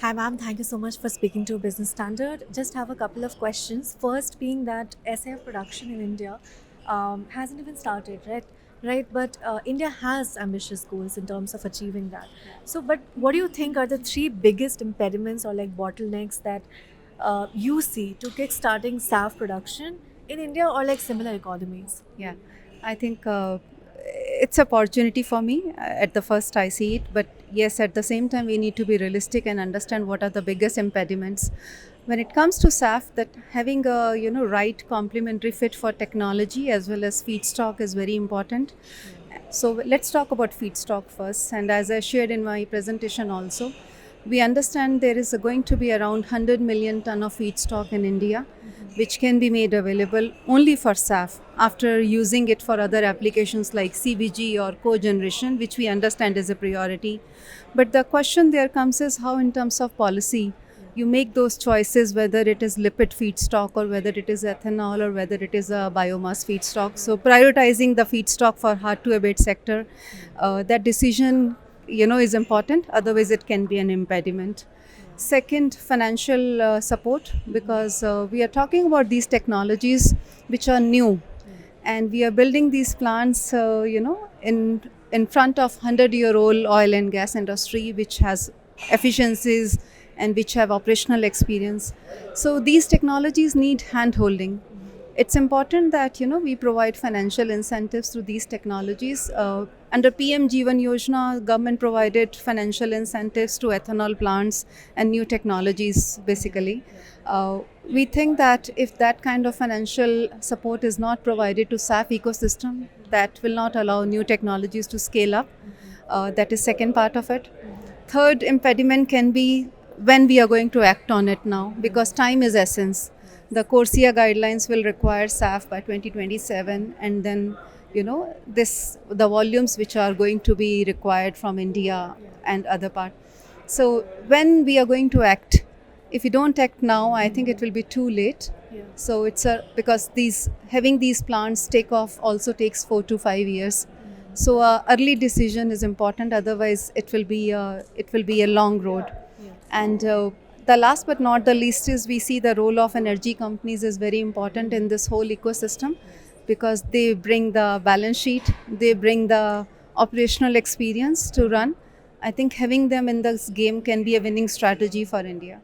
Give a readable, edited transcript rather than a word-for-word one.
Hi, ma'am. Thank you so much for speaking to Business Standard. Just have a couple of questions. First, being that SAF production in India hasn't even started, right? Right, but India has ambitious goals in terms of achieving that. So, but what do you think are the three biggest impediments or like bottlenecks that you see to kickstarting SAF production in India or like similar economies? Yeah, I think it's opportunity for me. At the first, I see it, but yes, at the same time, we need to be realistic and understand what are the biggest impediments. When it comes to SAF, that having a right complementary fit for technology as well as feedstock is very important. So let's talk about feedstock first. And as I shared in my presentation also, we understand there is going to be around 100 million ton of feedstock in India, which can be made available only for SAF after using it for other applications like CBG or cogeneration, which we understand is a priority. But the question there comes is how, in terms of policy, you make those choices whether it is lipid feedstock or whether it is ethanol or whether it is a biomass feedstock. So prioritizing the feedstock for hard to abate sector, that decision is important, otherwise it can be an impediment. Second, financial support, because we are talking about these technologies which are new, and we are building these plants in front of 100-year-old oil and gas industry which has efficiencies and which have operational experience. So these technologies need hand holding. It's important that we provide financial incentives through these technologies. Under PM Jeevan Yojana, government provided financial incentives to ethanol plants and new technologies. Basically, we think that if that kind of financial support is not provided to SAF ecosystem, that will not allow new technologies to scale up. That is second part of it. Third impediment can be when we are going to act on it now, because time is essence. The Corsia guidelines will require SAF by 2027, and then this the volumes which are going to be required from India and other part. So when we are going to act, if we don't act now, I think it will be too late. Yeah. So it's a because these having these plants take off also takes 4 to 5 years. So early decision is important. Otherwise, it will be a long road. Yeah. And the last but not the least is we see the role of energy companies is very important in this whole ecosystem, because they bring the balance sheet, they bring the operational experience to run. I think having them in this game can be a winning strategy for India.